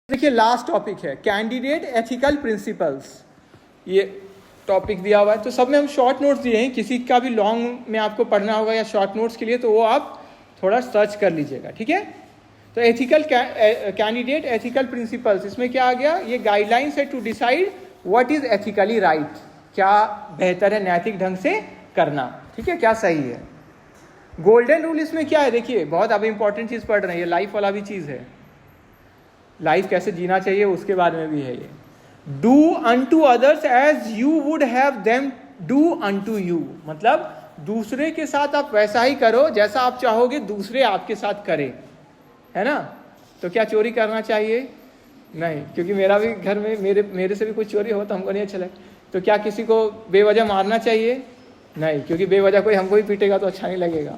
देखिए last topic है candidate ethical principles. ये टॉपिक दिया हुआ है, तो सब में हम शॉर्ट नोट्स दिए हैं। किसी का भी लॉन्ग में आपको पढ़ना होगा या शॉर्ट नोट्स के लिए, तो वो आप थोड़ा सर्च कर लीजिएगा, ठीक है। तो एथिकल कैंडिडेट एथिकल प्रिंसिपल्स, इसमें क्या आ गया, ये गाइडलाइंस है to decide what is ethically right, क्या बेहतर है नैतिक ढंग से करना, ठीक है, क्या सही है। गोल्डन रूल इसमें क्या है, देखिए बहुत अब इंपॉर्टेंट चीज़ पढ़ रहे हैं, ये लाइफ वाला भी चीज़ है, लाइफ कैसे जीना चाहिए उसके बारे में भी है ये। Do unto others as you would have them do unto you, मतलब दूसरे के साथ आप वैसा ही करो जैसा आप चाहोगे दूसरे आपके साथ करें, है ना। तो क्या चोरी करना चाहिए? नहीं, क्योंकि मेरा भी घर में मेरे से भी कुछ चोरी हो तो हमको नहीं अच्छा लगे। तो क्या किसी को बेवजह मारना चाहिए? नहीं, क्योंकि बेवजह कोई हमको ही पीटेगा तो अच्छा नहीं लगेगा,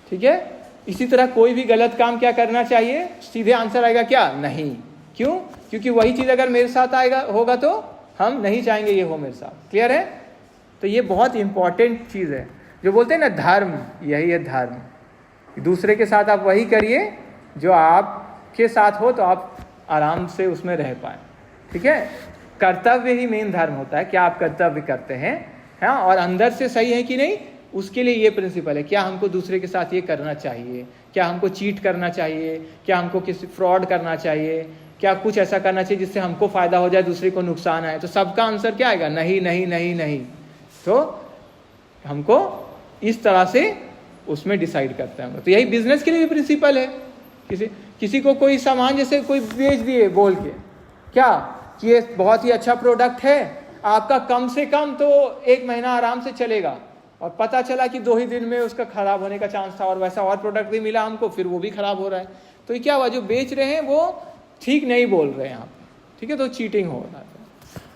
ठीक है। इसी तरह कोई भी गलत काम क्या करना चाहिए, सीधे आंसर आएगा क्या, नहीं। क्यों? क्योंकि वही चीज़ अगर मेरे साथ आएगा होगा तो हम नहीं चाहेंगे ये हो मेरे साथ। क्लियर है? तो ये बहुत इंपॉर्टेंट चीज़ है। जो बोलते हैं ना धर्म, यही है धर्म। दूसरे के साथ आप वही करिए जो आपके साथ हो, तो आप आराम से उसमें रह पाए, ठीक है। कर्तव्य ही मेन धर्म होता है, क्या आप कर्तव्य करते हैं, हाँ, और अंदर से सही है कि नहीं, उसके लिए ये प्रिंसिपल है। क्या हमको दूसरे के साथ ये करना चाहिए, क्या हमको चीट करना चाहिए, क्या हमको किसी फ्रॉड करना चाहिए, क्या कुछ ऐसा करना चाहिए जिससे हमको फायदा हो जाए दूसरे को नुकसान आए। तो सबका आंसर क्या आएगा, नहीं नहीं नहीं नहीं। तो हमको इस तरह से उसमें डिसाइड करते हैं। तो यही बिजनेस के लिए भी प्रिंसिपल है। किसी को कोई सामान जैसे कोई बेच दिए बोल के, क्या कि ये बहुत ही अच्छा प्रोडक्ट है, आपका कम से कम तो 1 महीना आराम से चलेगा, और पता चला कि 2 ही दिन में उसका खराब होने का चांस था, और वैसा और प्रोडक्ट भी मिला हमको, फिर वो भी खराब हो रहा है। तो ये क्या हुआ, जो बेच रहे हैं वो ठीक नहीं बोल रहे हैं यहाँ पे, ठीक है, तो चीटिंग हो रहा है।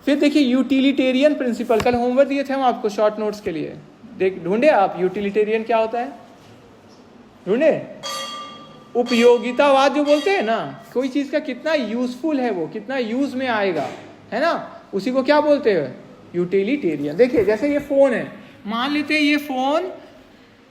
फिर देखिए यूटिलिटेरियन प्रिंसिपल, कल होमवर्क दिए थे हम आपको शॉर्ट नोट्स के लिए, ढूंढे आप यूटिलिटेरियन क्या होता है, ढूंढे। उपयोगितावाद जो बोलते हैं ना, कोई चीज का कितना यूजफुल है, वो कितना यूज में आएगा, है ना, उसी को क्या बोलते हैं, यूटिलिटेरियन। देखिए जैसे ये फोन है, मान लेते हैं ये फोन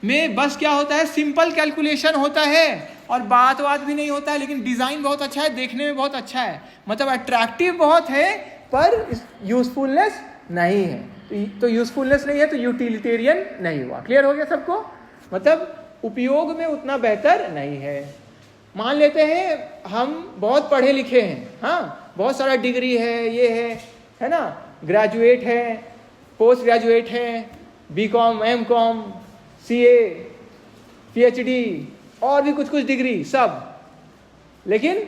में बस क्या होता है, सिंपल कैलकुलेशन होता है और बात भी नहीं होता है, लेकिन डिजाइन बहुत अच्छा है, देखने में बहुत अच्छा है, मतलब अट्रैक्टिव बहुत है, पर यूजफुलनेस नहीं है। तो यूजफुलनेस नहीं है तो यूटिलिटेरियन नहीं हुआ। क्लियर हो गया सबको? मतलब उपयोग में उतना बेहतर नहीं है। मान लेते हैं हम बहुत पढ़े लिखे हैं, हाँ, बहुत सारा डिग्री है, ये है ना, ग्रेजुएट है, पोस्ट ग्रेजुएट है, बीकॉम, एमकॉम, सीए, पीएचडी और भी कुछ डिग्री सब, लेकिन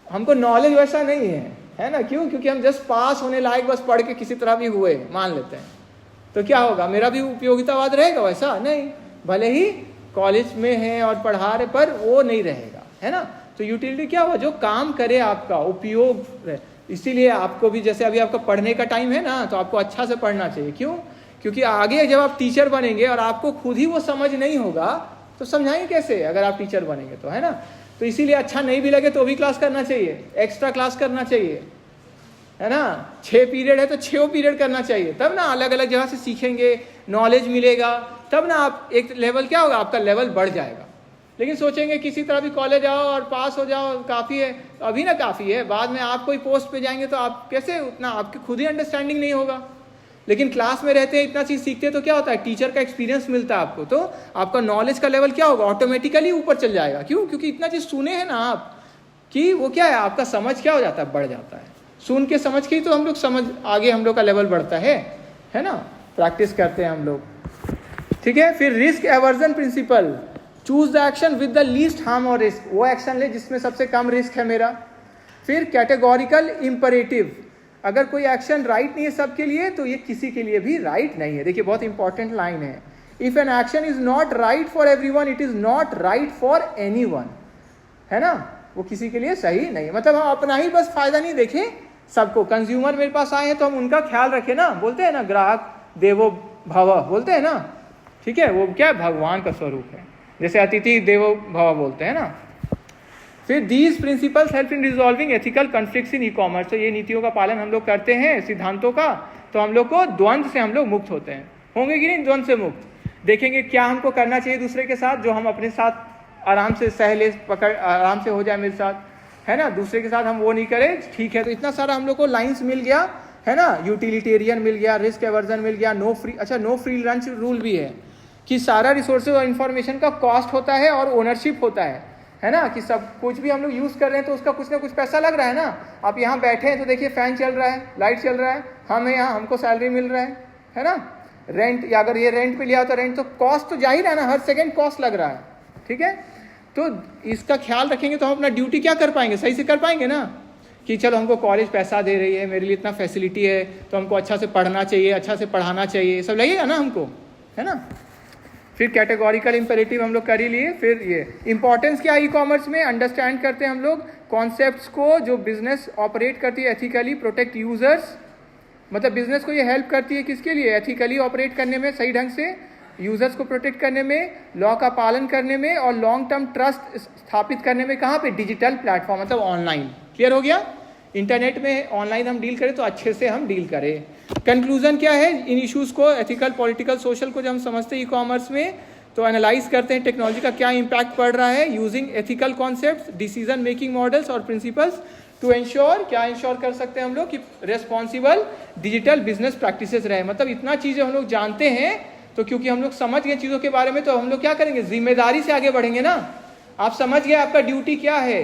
हमको नॉलेज वैसा नहीं है ना। क्यों? क्योंकि हम जस्ट पास होने लायक बस पढ़ के किसी तरह भी हुए मान लेते हैं। तो क्या होगा, मेरा भी उपयोगितावाद रहेगा वैसा? नहीं, भले ही कॉलेज में है और पढ़ा रहे, पर वो नहीं रहेगा, है ना। तो यूटिलिटी क्या हुआ, जो काम करे आपका उपयोग रहे। इसीलिए आपको भी, जैसे अभी आपका पढ़ने का टाइम है ना, तो आपको अच्छा से पढ़ना चाहिए। क्यों? क्योंकि आगे जब आप टीचर बनेंगे और आपको खुद ही वो समझ नहीं होगा तो समझाएंगे कैसे, अगर आप टीचर बनेंगे तो, है ना। तो इसीलिए अच्छा नहीं भी लगे तो भी क्लास करना चाहिए, एक्स्ट्रा क्लास करना चाहिए, है ना। 6 पीरियड है तो 6 पीरियड करना चाहिए, तब ना अलग अलग जगह से सीखेंगे, नॉलेज मिलेगा, तब ना आप एक लेवल क्या होगा, आपका लेवल बढ़ जाएगा। लेकिन सोचेंगे किसी तरह भी कॉलेज आओ और पास हो जाओ, काफ़ी है, अभी ना काफ़ी है, बाद में आप कोई पोस्ट पे जाएंगे तो आप कैसे, उतना आपकी खुद ही अंडरस्टैंडिंग नहीं होगा। लेकिन क्लास में रहते हैं, इतना चीज़ सीखते हैं, तो क्या होता है, टीचर का एक्सपीरियंस मिलता है आपको, तो आपका नॉलेज का लेवल क्या होगा, ऑटोमेटिकली ऊपर चल जाएगा। क्यों? क्योंकि इतना चीज़ सुने हैं ना आप, कि वो क्या है, आपका समझ क्या हो जाता है, बढ़ जाता है। सुन के समझ के ही तो हम लोग समझ, आगे हम लोग का लेवल बढ़ता है ना, प्रैक्टिस करते हैं हम लोग, ठीक है। फिर risk aversion principle, choose the action with the least harm और रिस्क, वो एक्शन ले जिसमें सबसे कम रिस्क है मेरा। फिर कैटेगोरिकल इंपरेटिव, अगर कोई एक्शन राइट नहीं है सबके लिए तो ये किसी के लिए भी राइट नहीं है। देखिए बहुत इंपॉर्टेंट लाइन है, if an action is not right for everyone, it is not right for anyone, है ना, वो किसी के लिए सही नहीं। मतलब हम अपना ही बस फायदा नहीं देखें, सबको, कंज्यूमर मेरे पास आए हैं तो हम उनका ख्याल रखें ना, बोलते हैं ना ग्राहक देवो भव, बोलते हैं ना, ठीक है, वो क्या भगवान का स्वरूप है, जैसे अतिथि देवो भव बोलते हैं ना। फिर these principles help in resolving ethical conflicts in e commerce, तो ये नीतियों का पालन हम लोग करते हैं, सिद्धांतों का, तो हम लोग को द्वंद्व से हम लोग मुक्त होते हैं। होंगे कि नहीं द्वंद्व से मुक्त? देखेंगे क्या हमको करना चाहिए दूसरे के साथ, जो हम अपने साथ आराम से सह ले, पकड़ आराम से हो जाए मेरे साथ। है ना, दूसरे के साथ हम वो नहीं करें, ठीक है। तो इतना सारा हम लोग को लाइंस मिल गया, है ना, यूटिलिटेरियन मिल गया, रिस्क एवर्जन मिल गया, नो फ्री, अच्छा नो फ्री लंच रूल भी है कि सारा रिसोर्सेज और इन्फॉर्मेशन का कॉस्ट होता है और ओनरशिप होता है ना, कि सब कुछ भी हम लोग यूज़ कर रहे हैं तो उसका कुछ ना कुछ पैसा लग रहा है ना। आप यहाँ बैठे हैं तो देखिए फैन चल रहा है, लाइट चल रहा है, हम यहाँ हमको सैलरी मिल रहा है ना। रेंट, या अगर ये रेंट पे लिया तो रेंट तो कॉस्ट तो जाहिर है ना, हर सेकेंड कॉस्ट लग रहा है, ठीक है। तो इसका ख्याल रखेंगे तो हम अपना ड्यूटी क्या कर पाएंगे, सही से कर पाएंगे ना, कि चलो हमको कॉलेज पैसा दे रही है, मेरे लिए इतना फैसिलिटी है तो हमको अच्छा से पढ़ना चाहिए, अच्छा से पढ़ाना चाहिए, सब लगेगा ना हमको, है ना। फिर कैटेगोरिकल इंपेरेटिव हम लोग कर ही लिए। फिर ये इंपॉर्टेंस क्या है ई कॉमर्स में, अंडरस्टैंड करते हैं हम लोग कॉन्सेप्ट्स को, जो बिजनेस ऑपरेट करती है एथिकली, प्रोटेक्ट यूजर्स, मतलब बिजनेस को ये हेल्प करती है किसके लिए, एथिकली ऑपरेट करने में, सही ढंग से यूजर्स को प्रोटेक्ट करने में, लॉ का पालन करने में, और लॉन्ग टर्म ट्रस्ट स्थापित करने में। कहाँ पे, डिजिटल प्लेटफॉर्म, मतलब ऑनलाइन। क्लियर हो गया, इंटरनेट में ऑनलाइन हम डील करें तो अच्छे से हम डील करें। कंक्लूजन क्या है इन इश्यूज को, एथिकल, पॉलिटिकल, सोशल को जब हम समझते हैं ई कॉमर्स में, तो एनालाइज करते हैं टेक्नोलॉजी का क्या इम्पैक्ट पड़ रहा है, using ethical concepts, decision making models और प्रिंसिपल्स टू इंश्योर, क्या इंश्योर कर सकते हैं हम लोग कि रेस्पॉन्सिबल डिजिटल बिजनेस प्रैक्टिसेस रहे। मतलब इतना चीज़ें हम लोग जानते हैं तो क्योंकि हम लोग समझ गए चीज़ों के बारे में, तो हम लोग क्या करेंगे, जिम्मेदारी से आगे बढ़ेंगे ना। आप समझ गए आपका ड्यूटी क्या है,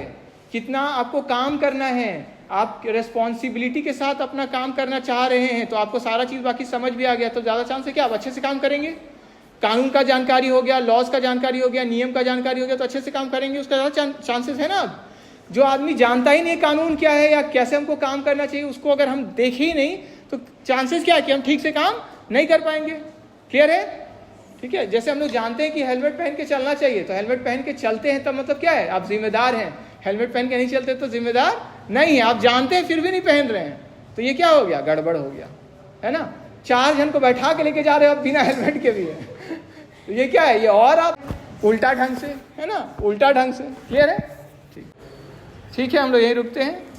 कितना आपको काम करना है, आप रेस्पॉन्सिबिलिटी के साथ अपना काम करना चाह रहे हैं, तो आपको सारा चीज़ बाकी समझ भी आ गया, तो ज़्यादा चांस है क्या आप अच्छे से काम करेंगे। कानून का जानकारी हो गया, लॉज का जानकारी हो गया, नियम का जानकारी हो गया, तो अच्छे से काम करेंगे, उसका ज़्यादा चांसेस है ना। जो आदमी जानता ही नहीं कानून क्या है या कैसे हमको काम करना चाहिए, उसको अगर हम देखे ही नहीं तो चांसेस क्या है कि हम ठीक से काम नहीं कर पाएंगे। क्लियर है, ठीक है। जैसे हम लोग जानते हैं कि हेलमेट पहन के चलना चाहिए, तो हेलमेट पहन के चलते हैं तब मतलब क्या है, आप जिम्मेदार हैं। हेलमेट पहन के नहीं चलते तो जिम्मेदार नहीं है, आप जानते हैं फिर भी नहीं पहन रहे हैं, तो ये क्या हो गया, गड़बड़ हो गया, है ना। 4 जन को बैठा के लेके जा रहे हो आप बिना हेलमेट के भी है, तो ये क्या है, ये और आप उल्टा ढंग से, है ना, उल्टा ढंग से। क्लियर है, ठीक है, हम लोग यहीं रुकते हैं।